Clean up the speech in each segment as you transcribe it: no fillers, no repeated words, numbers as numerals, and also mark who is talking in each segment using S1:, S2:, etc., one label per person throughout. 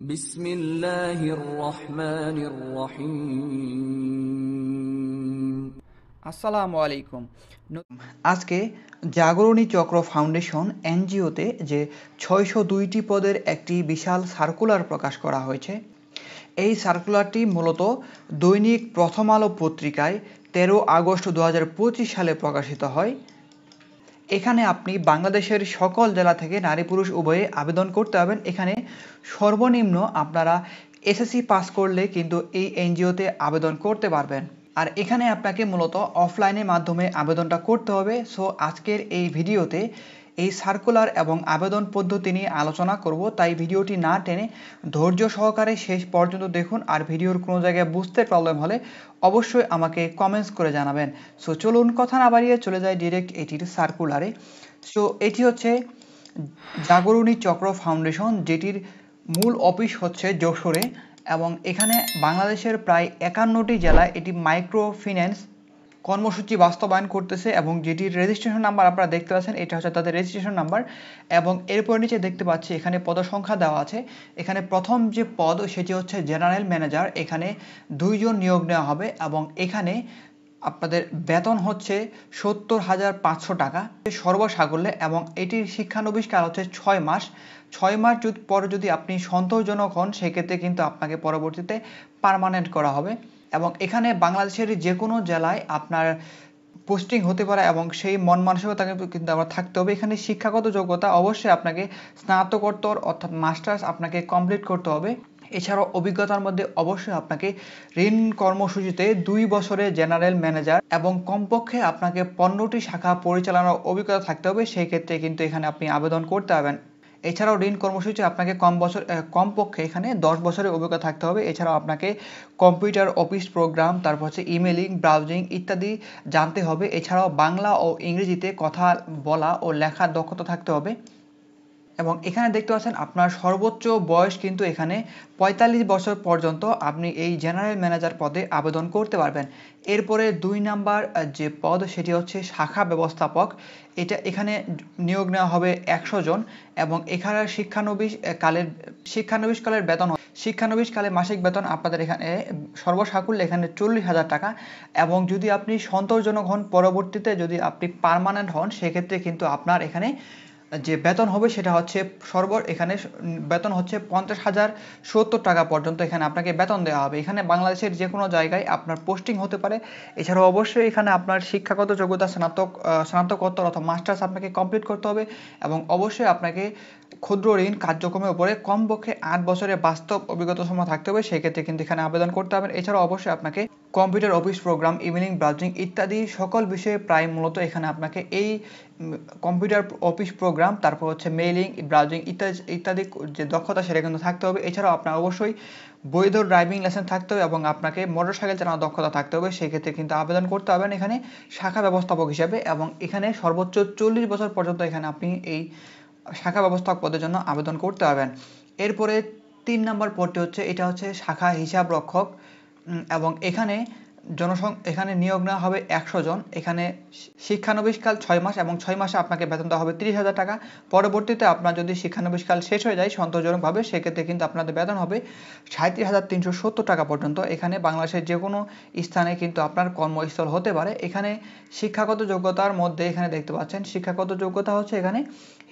S1: বিসমিল্লাহির রহমানির রহিম।
S2: আসসালামু আলাইকুম। আজকে জাগরণী চক্র ফাউন্ডেশন এনজিওতে যে 602টি পদের একটি বিশাল সার্কুলার প্রকাশ করা হয়েছে। এই সার্কুলারটি মূলত দৈনিক প্রথম আলো পত্রিকায় 13 আগস্ট 2025 সালে প্রকাশিত হয়। এখানে আপনি বাংলাদেশের সকল জেলা থেকে নারী পুরুষ উভয়ে আবেদন করতে পারবেন। এখানে সর্বনিম্ন আপনারা এসএসসি পাস করলে কিন্তু এই এনজিওতে আবেদন করতে পারবেন। আর এখানে আপনাকে মূলত অফলাইনের মাধ্যমে আবেদনটা করতে হবে। সো আজকের এই ভিডিওতে এই সার্কুলার এবং আবেদন পদ্ধতি নিয়ে আলোচনা করব, তাই ভিডিওটি না টেনে ধৈর্য সহকারে শেষ পর্যন্ত দেখুন। আর ভিডিওর কোনো জায়গায় বুঝতে প্রবলেম হলে অবশ্যই আমাকে কমেন্টস করে জানাবেন। সো চলুন কথা না বাড়িয়ে চলে যায় ডিরেক্ট এটির সার্কুলারে। সো এটি হচ্ছে জাগরণী চক্র ফাউন্ডেশন, যেটির মূল অফিস হচ্ছে যশোরে, এবং এখানে বাংলাদেশের প্রায় 51টি জেলায় এটি মাইক্রো ফিন্যান্স কর্মসূচি বাস্তবায়ন করতেছে, এবং যেটির রেজিস্ট্রেশন নাম্বার আপনারা দেখতে পাচ্ছেন, এটা হচ্ছে তাদের রেজিস্ট্রেশন নাম্বার। এবং এরপর নিচে দেখতে পাচ্ছি এখানে পদসংখ্যা দেওয়া আছে। এখানে প্রথম যে পদ সেটি হচ্ছে জেনারেল ম্যানেজার, এখানে 2 জন নিয়োগ নেওয়া হবে, এবং এখানে আপনাদের বেতন হচ্ছে 70,500 টাকা সর্বসাকুল্যে, এবং এটির শিক্ষানবিশকাল হচ্ছে 6 মাস। 6 মাস পরে যদি আপনি সন্তোষজনক হন সেক্ষেত্রে কিন্তু আপনাকে পরবর্তীতে পার্মানেন্ট করা হবে। এবং এখানে বাংলাদেশের যে কোনো জেলায় আপনার পোস্টিং হতে পারে, এবং সেই মন মানসিকতা কিন্তু আবার থাকতে হবে। এখানে শিক্ষাগত যোগ্যতা অবশ্যই আপনাকে স্নাতকোত্তর অর্থাৎ মাস্টার্স আপনাকে কমপ্লিট করতে হবে। এছাড়াও অভিজ্ঞতার মধ্যে অবশ্যই আপনাকে ঋণ কর্মসূচিতে 2 বছরের জেনারেল ম্যানেজার এবং কমপক্ষে আপনাকে 15টি শাখা পরিচালনার অভিজ্ঞতা থাকতে হবে। সেই ক্ষেত্রে কিন্তু এখানে আপনি আবেদন করতে পারবেন। এছাড়াও ঋণ কর্মসূচি আপনাকে কমপক্ষে এখানে 10 বছরের অভিজ্ঞতা থাকতে হবে। এছাড়াও আপনাকে কম্পিউটার অফিস প্রোগ্রাম, তারপর হচ্ছে ইমেলিং, ব্রাউজিং ইত্যাদি জানতে হবে। এছাড়াও বাংলা ও ইংরেজিতে কথা বলা ও লেখার দক্ষতা থাকতে হবে। এবং এখানে দেখতে পাচ্ছেন আপনার সর্বোচ্চ বয়স কিন্তু এখানে 45 বছর পর্যন্ত আপনি এই জেনারেল ম্যানেজার পদে আবেদন করতে পারবেন। এরপরে 2 নাম্বার যে পদ সেটি হচ্ছে শাখা ব্যবস্থাপক। এখানে নিয়োগ নেওয়া হবে 100 জন, এবং এখানে শিক্ষানবিশকালের বেতন শিক্ষানবিশকালে মাসিক বেতন আপনাদের এখানে সর্বসাকুল্যে এখানে 40,000 টাকা। এবং যদি আপনি সন্তোষজনক হন, পরবর্তীতে যদি আপনি পার্মানেন্ট হন, সেক্ষেত্রে কিন্তু আপনার এখানে যে বেতন হবে সেটা হচ্ছে এখানে বেতন হচ্ছে 50,070 টাকা পর্যন্ত এখানে আপনাকে বেতন দেওয়া হবে। এখানে বাংলাদেশের যে কোনো জায়গায় আপনার পোস্টিং হতে পারে। এছাড়াও অবশ্যই এখানে আপনার শিক্ষাগত যোগ্যতা স্নাতকোত্তর অথবা মাস্টার্স আপনাকে কমপ্লিট করতে হবে, এবং অবশ্যই আপনাকে ক্ষুদ্র ঋণ কার্যক্রমের উপরে কমপক্ষে 8 বছরের বাস্তব অভিজ্ঞতা সময় থাকতে হবে। সেক্ষেত্রে কিন্তু এখানে আবেদন করতে হবে। এছাড়াও অবশ্যই আপনাকে computer office programme, emailing, browsing ইত্যাদি সকল বিষয়ে প্রায় মূলত এখানে আপনাকে এই কম্পিউটার অফিস প্রোগ্রাম, তারপর হচ্ছে মেইলিং, ব্রাউজিং ইত্যাদি যে দক্ষতা সেটা কিন্তু থাকতে হবে। এছাড়াও আপনার অবশ্যই বৈধ ড্রাইভিং লাইসেন্স থাকতে হবে, এবং আপনাকে মোটরসাইকেল চালানোর দক্ষতা থাকতে হবে। সেক্ষেত্রে কিন্তু আবেদন করতে হবেন এখানে শাখা ব্যবস্থাপক হিসাবে, এবং এখানে সর্বোচ্চ 40 বছর পর্যন্ত এখানে আপনি এই শাখা ব্যবস্থাপক পদের জন্য আবেদন করতে পারবেন। এরপরে 3 নম্বর পদটি হচ্ছে, এটা হচ্ছে শাখা হিসাব রক্ষক, এবং এখানে নিয়োগ নেওয়া হবে 100 জন। এখানে শিক্ষানবিশকাল 6 মাস, এবং 6 মাসে আপনাকে বেতন দেওয়া হবে 30,000 টাকা। পরবর্তীতে আপনার যদি শিক্ষানবিশকাল শেষ হয়ে যায় সন্তোষজনকভাবে, সেক্ষেত্রে কিন্তু আপনাদের বেতন হবে 37,370 টাকা পর্যন্ত। এখানে বাংলাদেশের যে কোনো স্থানে কিন্তু আপনার কর্মস্থল হতে পারে। এখানে শিক্ষাগত যোগ্যতার মধ্যে এখানে দেখতে পাচ্ছেন শিক্ষাগত যোগ্যতা হচ্ছে এখানে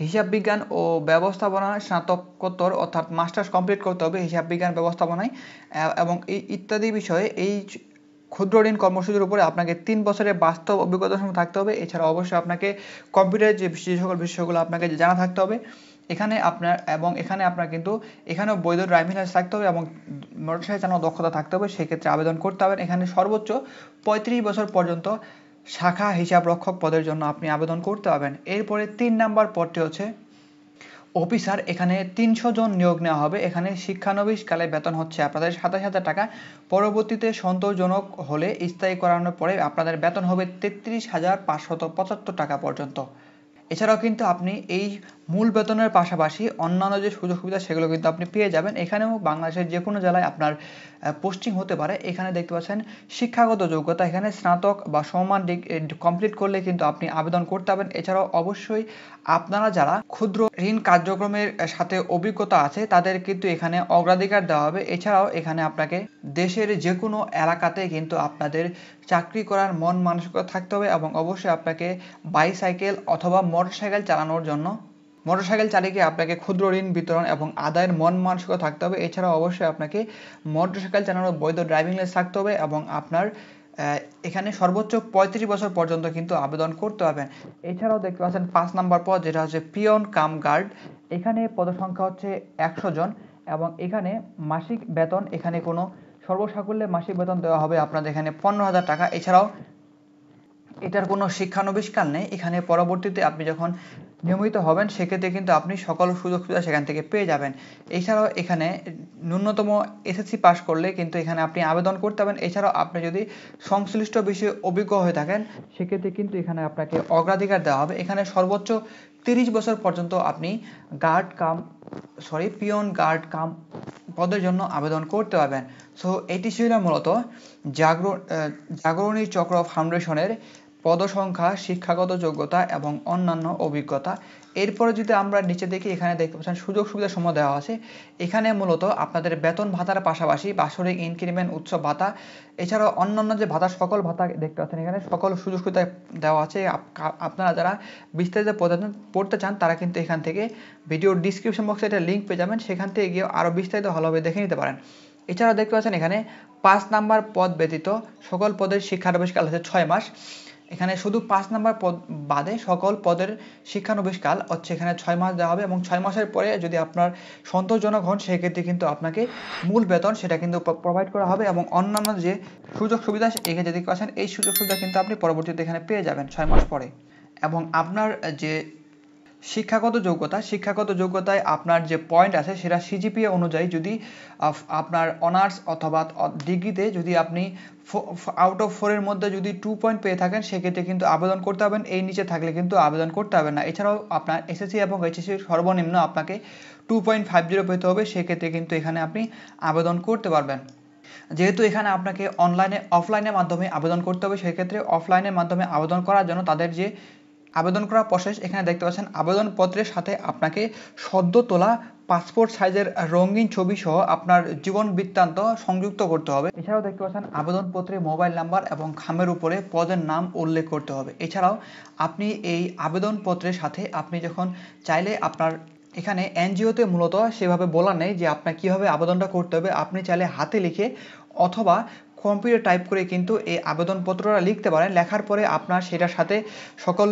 S2: হিসাব বিজ্ঞান ও ব্যবস্থাপনায় স্নাতকোত্তর অর্থাৎ মাস্টার্স কমপ্লিট করতে হবে হিসাব বিজ্ঞান ব্যবস্থাপনায়, এবং এই ইত্যাদি বিষয়ে এই ক্ষুদ্র ঋণ কর্মসূচির উপরে আপনাকে 3 বছরের বাস্তব অভিজ্ঞতার সঙ্গে থাকতে হবে। এছাড়া অবশ্যই আপনাকে কম্পিউটারের যে সকল বিষয়গুলো আপনাকে জানা থাকতে হবে এখানে আপনার কিন্তু এখানেও বৈধ ড্রাইভিং লাইসেন্স থাকতে হবে, এবং মোটরসাইকেল চালানোর দক্ষতা থাকতে হবে। সেক্ষেত্রে আবেদন করতে হবে। এখানে সর্বোচ্চ 35 বছর পর্যন্ত শাখা হিসাব রক্ষক পদের জন্য আপনি আবেদন করতে পারবেন। এরপরে 3 নাম্বার পদটি হচ্ছে অফিসার। এখানে 300 জন নিয়োগ নেওয়া হবে। এখানে শিক্ষানবিশকালে বেতন হচ্ছে আপনাদের 27,000 টাকা। পরবর্তীতে সন্তোষজনক হলে স্থায়ী করানোর পরে আপনাদের বেতন হবে 33,575 টাকা পর্যন্ত। এছাড়াও কিন্তু আপনি এই মূল বেতনের পাশাপাশি অন্যান্য যে সুযোগ সুবিধা সেগুলো কিন্তু আপনি পেয়ে যাবেন। এখানেও বাংলাদেশের যে কোনো জেলায় আপনার পোস্টিং হতে পারে। এখানে দেখতে পাচ্ছেন শিক্ষাগত যোগ্যতা, এখানে স্নাতক বা সমমান কমপ্লিট করলে কিন্তু আপনি আবেদন করতে পারবেন। এছাড়াও অবশ্যই আপনারা যারা ক্ষুদ্র ঋণ কার্যক্রমের সাথে অভিজ্ঞতা আছে তাদের কিন্তু এখানে অগ্রাধিকার দেওয়া হবে। এছাড়াও এখানে আপনাকে দেশের যে কোনো এলাকাতে কিন্তু আপনাদের চাকরি করার মন মানসিকতা থাকতে হবে এবং অবশ্যই আপনাকে বাইসাইকেল অথবা মোটরসাইকেল চালানোর জন্য মোটরসাইকেল চালিয়ে আপনাকে ক্ষুদ্র ঋণ বিতরণ এবং আদায়ের মন মানসিকতা থাকতে হবে। এছাড়াও অবশ্যই আপনাকে মোটরসাইকেল চালানোর বৈধ ড্রাইভিং লাইসেন্স থাকতে হবে এবং আপনার এখানে সর্বোচ্চ 35 বছর পর্যন্ত কিন্তু আবেদন করতে পারবেন। এছাড়াও দেখতে পাচ্ছেন 5 নম্বর পদ, যেটা হচ্ছে পিয়ন কাম গার্ড। এখানে পদসংখ্যা হচ্ছে 100 জন এবং এখানে মাসিক বেতন, এখানে কোনো সর্বসাকুল্যে মাসিক বেতন দেওয়া হবে আপনাদের এখানে 15,000 টাকা। এছাড়াও এটার কোনো শিক্ষানবিষ্কার নেই। এখানে পরবর্তীতে আপনি যখন নিয়মিত হবেন সেক্ষেত্রে কিন্তু আপনি সকল সুযোগ সুবিধা সেখান থেকে পেয়ে যাবেন। এছাড়াও এখানে ন্যূনতম এসএসসি পাস করলে কিন্তু এখানে আপনি আবেদন করতে পারবেন। এছাড়াও আপনি যদি সংশ্লিষ্ট বিষয়ে অভিজ্ঞ হয়ে থাকেন সেক্ষেত্রে কিন্তু এখানে আপনাকে অগ্রাধিকার দেওয়া হবে। এখানে সর্বোচ্চ 30 বছর পর্যন্ত আপনি পিয়ন গার্ড কাম পদের জন্য আবেদন করতে পারবেন। সো এটি ছিল মূলত জাগরণী চক্র ফাউন্ডেশনের পদসংখ্যা, শিক্ষাগত যোগ্যতা এবং অন্যান্য অভিজ্ঞতা। এরপরে যদি আমরা নিচে দেখি, এখানে দেখতে পাচ্ছেন সুযোগ সুবিধা সমূহ দেওয়া আছে। এখানে মূলত আপনাদের বেতন ভাতার পাশাপাশি বাৎসরিক ইনক্রিমেন্ট, উৎসব ভাতা, এছাড়াও অন্যান্য যে ভাতা, সকল ভাতা দেখতে পাচ্ছেন এখানে সকল সুযোগ সুবিধা দেওয়া আছে। আপনারা যারা বিস্তারিত পড়তে চান তারা কিন্তু এখান থেকে ভিডিওর ডিসক্রিপশন বক্সে একটা লিঙ্ক পেয়ে যাবেন, সেখান থেকে গিয়ে আরও বিস্তারিত ভালোভাবে দেখে নিতে পারেন। এছাড়াও দেখতে পাচ্ছেন এখানে 5 নাম্বার পদ ব্যতীত সকল পদের শিক্ষানবিশকাল হচ্ছে 6 মাস। এখানে শুধু 5 নাম্বার পদ বাদে সকল পদের শিক্ষানবিশকাল হচ্ছে এখানে 6 মাস দেওয়া হবে এবং 6 মাসের পরে যদি আপনার সন্তোষজনক হন সেক্ষেত্রে কিন্তু আপনাকে মূল বেতন সেটা কিন্তু প্রোভাইড করা হবে এবং অন্যান্য যে সুযোগ সুবিধা এখানে দেখতে পাচ্ছেন এই সুযোগ সুবিধা কিন্তু আপনি পরবর্তীতে এখানে পেয়ে যাবেন 6 মাস পরে। এবং আপনার যে শিক্ষাগত যোগ্যতায় আপনার যে পয়েন্ট আছে সেটা সিজিপিএ অনুযায়ী যদি আপনার অনার্স অথবা ডিগ্রিতে যদি আপনি আউট অফ 4 এর মধ্যে যদি 2 পয়েন্ট পেয়ে থাকেন সেক্ষেত্রে কিন্তু আবেদন করতে পারবেন, এই নিচে থাকলে কিন্তু আবেদন করতে হবে না। এছাড়াও আপনার এসএসসি এবং এইচএসসির সর্বনিম্ন আপনাকে 2.50 পেতে হবে, সেক্ষেত্রে কিন্তু এখানে আপনি আবেদন করতে পারবেন। যেহেতু এখানে আপনাকে অফলাইনের মাধ্যমে আবেদন করতে হবে, সেক্ষেত্রে অফলাইনের মাধ্যমে আবেদন করার জন্য তাদের যে আবেদন করার প্রসেস এখানে দেখতে পাচ্ছেন, আবেদনপত্রের সাথে আপনাকে সদ্য তোলা পাসপোর্ট সাইজের রঙিন ছবি সহ আপনার জীবন বৃত্তান্ত সংযুক্ত করতে হবে। এছাড়াও দেখতে পাচ্ছেন আবেদনপত্রে মোবাইল নাম্বার এবং খামের উপরে পদের নাম উল্লেখ করতে হবে। এছাড়াও আপনি এই আবেদনপত্রের সাথে আপনি যখন চাইলে আপনার এখানে এনজিওতে মূলত সেভাবে বলা নেই যে আপনার কীভাবে আবেদনটা করতে হবে, আপনি চাইলে হাতে লিখে অথবা কম্পিউটার টাইপ করে কিন্তু এই আবেদনপত্রটা লিখতে পারেন। লেখার পরে আপনার সেটার সাথে সকল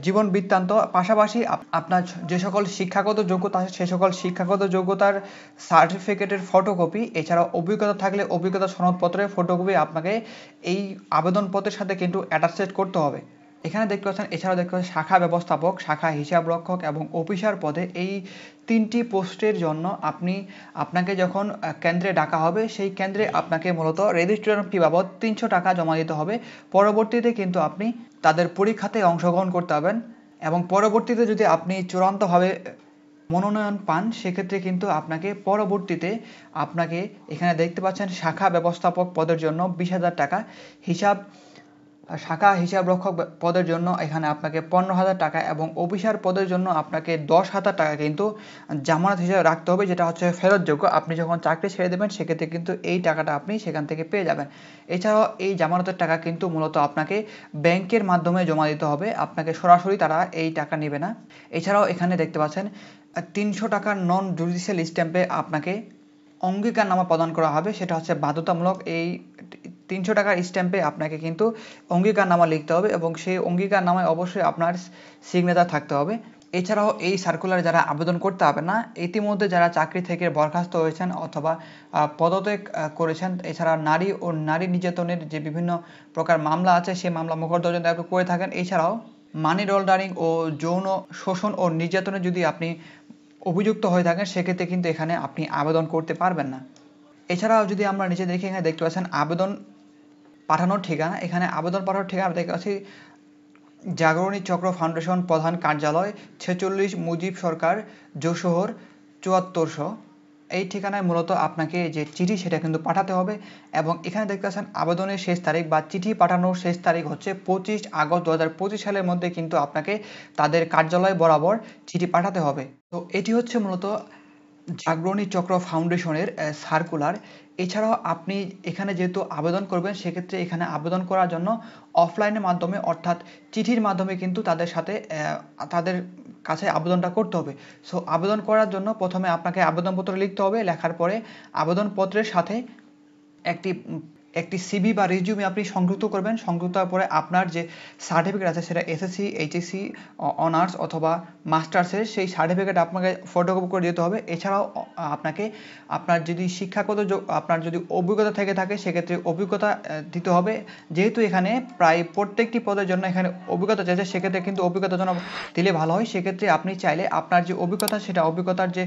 S2: জীবন বৃত্তান্ত, পাশাপাশি আপনার যে সকল শিক্ষাগত যোগ্যতা আছে সে সকল শিক্ষাগত যোগ্যতার সার্টিফিকেটের ফটোকপি, এছাড়াও অভিজ্ঞতা থাকলে অভিজ্ঞতা সনদপত্রের ফটোকপি আপনাকে এই আবেদনপত্রের সাথে কিন্তু অ্যাটাচ করতে হবে। এখানে দেখতে পাচ্ছেন, এছাড়াও দেখতে পাচ্ছেন শাখা ব্যবস্থাপক, শাখা হিসাবরক্ষক এবং অফিসার পদে এই 3টি পোস্টের জন্য আপনাকে যখন কেন্দ্রে ডাকা হবে সেই কেন্দ্রে আপনাকে মূলত রেজিস্ট্রেশন ফি বাবদ 300 টাকা জমা দিতে হবে। পরবর্তীতে কিন্তু আপনি তাদের পরীক্ষাতে অংশগ্রহণ করতে পারবেন এবং পরবর্তীতে যদি আপনি চূড়ান্তভাবে মনোনয়ন পান সেক্ষেত্রে কিন্তু আপনাকে এখানে দেখতে পাচ্ছেন শাখা ব্যবস্থাপক পদের জন্য 20,000 টাকা, শাখা হিসাবরক্ষক পদের জন্য এখানে আপনাকে 15,000 টাকা এবং অফিসার পদের জন্য আপনাকে 10,000 টাকা কিন্তু জামানত হিসেবে রাখতে হবে, যেটা হচ্ছে ফেরতযোগ্য। আপনি যখন চাকরি ছেড়ে দেবেন সেক্ষেত্রে কিন্তু এই টাকাটা আপনি সেখান থেকে পেয়ে যাবেন। এছাড়াও এই জামানতের টাকা কিন্তু মূলত আপনাকে ব্যাংকের মাধ্যমে জমা দিতে হবে, আপনাকে সরাসরি তারা এই টাকা নেবে না। এছাড়াও এখানে দেখতে পাচ্ছেন 300 টাকার নন জুডিশিয়াল স্ট্যাম্পে আপনাকে অঙ্গীকারনামা প্রদান করা হবে, সেটা হচ্ছে বাধ্যতামূলক। এই 300 টাকার স্ট্যাম্পে আপনাকে কিন্তু অঙ্গীকারনামা লিখতে হবে এবং সেই অঙ্গীকারনামায় অবশ্যই আপনার সিগনেচার থাকতে হবে। এছাড়াও এই সার্কুলার যারা আবেদন করতে হবে না, ইতিমধ্যে যারা চাকরি থেকে বরখাস্ত হয়েছেন অথবা পদত্যাগ করেছেন, এছাড়া নারী নির্যাতনের যে বিভিন্ন প্রকার মামলা আছে সেই মামলা মোকদ্দমা করে থাকেন, এছাড়াও মানি লন্ডারিং ও যৌন শোষণ ও নির্যাতনে যদি আপনি অভিযুক্ত হয়ে থাকেন সেক্ষেত্রে কিন্তু এখানে আপনি আবেদন করতে পারবেন না। এছাড়াও যদি আমরা নিচে দেখি, এখানে দেখতে পাচ্ছেন আবেদন পাঠানোর ঠিকানা। এখানে আবেদন পাঠানোর ঠিকানা দেখতে পাচ্ছি জাগরণী চক্র ফাউন্ডেশন প্রধান কার্যালয় 46 মুজিব সরকার যশোহর 7400। এই ঠিকানায় মূলত আপনাকে যে চিঠি সেটা কিন্তু পাঠাতে হবে এবং এখানে দেখতে পাচ্ছেন আবেদনের শেষ তারিখ বা চিঠি পাঠানোর শেষ তারিখ হচ্ছে 25 আগস্ট 2025 সালের মধ্যে কিন্তু আপনাকে তাদের কার্যালয় বরাবর চিঠি পাঠাতে হবে। তো এটি হচ্ছে মূলত জাগরণী চক্র ফাউন্ডেশনের সার্কুলার। এছাড়াও আপনি এখানে যেহেতু আবেদন করবেন সেক্ষেত্রে এখানে আবেদন করার জন্য অফলাইনের মাধ্যমে অর্থাৎ চিঠির মাধ্যমে কিন্তু তাদের কাছে আবেদনটা করতে হবে। সো আবেদন করার জন্য প্রথমে আপনাকে আবেদনপত্র লিখতে হবে। লেখার পরে আবেদনপত্রের সাথে একটি সিভি বা রিজিউমি আপনি সংযুক্ত করবেন। সংযুক্ত করার পরে আপনার যে সার্টিফিকেট আছে সেটা এসএসসি, এইচএসসি, অনার্স অথবা মাস্টার্সের সেই সার্টিফিকেট আপনাকে ফটোকপি করে দিতে হবে। এছাড়াও আপনাকে আপনার যদি শিক্ষাগত আপনার যদি অভিজ্ঞতা থেকে থাকে সেক্ষেত্রে অভিজ্ঞতা দিতে হবে। যেহেতু এখানে প্রায় প্রত্যেকটি পদের জন্য এখানে অভিজ্ঞতা চাইছে সেক্ষেত্রে কিন্তু অভিজ্ঞতার জন্য দিলে ভালো হয়। সেক্ষেত্রে আপনি চাইলে আপনার যে অভিজ্ঞতা সেটা অভিজ্ঞতার যে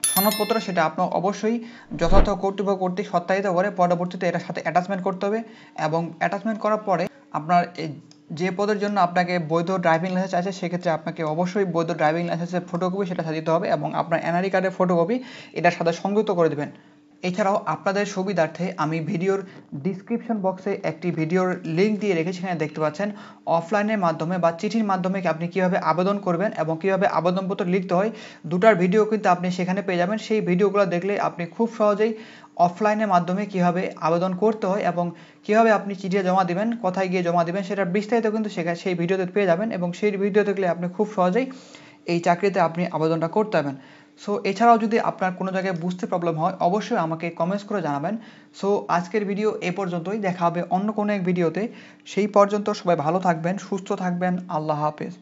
S2: সনদপত্র সেটা আপনার অবশ্যই যথাযথ কর্তৃপক্ষ কর্তৃক সত্যায়িত করে পরবর্তীতে এটার সাথে অ্যাটাচমেন্ট করতে হবে এবং অ্যাটাচমেন্ট করার পরে আপনার যে পদের জন্য আপনাকে বৈধ ড্রাইভিং লাইসেন্স আছে সেক্ষেত্রে আপনাকে অবশ্যই বৈধ ড্রাইভিং লাইসেন্সের ফটোকপি সেটা সাথে দিতে হবে এবং আপনার এনআরই কার্ডের ফটোকপি এটার সাথে সংযুক্ত করে দেবেন। এছাড়াও আপনাদের সুবিধার্থে আমি ভিডিওর ডিসক্রিপশন বক্সে একটি ভিডিওর লিঙ্ক দিয়ে রেখেছি। সেখানে দেখতে পাচ্ছেন অফলাইনের মাধ্যমে বা চিঠির মাধ্যমে আপনি কীভাবে আবেদন করবেন এবং কীভাবে আবেদনপত্র লিখতে হয় দুটার ভিডিও কিন্তু আপনি সেখানে পেয়ে যাবেন। সেই ভিডিওগুলো দেখলে আপনি খুব সহজেই অফলাইনের মাধ্যমে কীভাবে আবেদন করতে হয় এবং কীভাবে আপনি চিঠি জমা দেবেন, কোথায় গিয়ে জমা দেবেন সেটার বিস্তারিত কিন্তু সেই ভিডিওতে পেয়ে যাবেন এবং সেই ভিডিও দেখলে আপনি খুব সহজেই এই চাকরিতে আপনি আবেদনটা করতে পারবেন। সো এছাড়াও যদি আপনার কোনো জায়গায় বুঝতে প্রবলেম হয় অবশ্যই আমাকে কমেন্টস করে জানাবেন। সো আজকের ভিডিও এ পর্যন্তই, দেখা হবে অন্য কোনো এক ভিডিওতে। সেই পর্যন্ত সবাই ভালো থাকবেন, সুস্থ থাকবেন। আল্লাহ হাফেজ।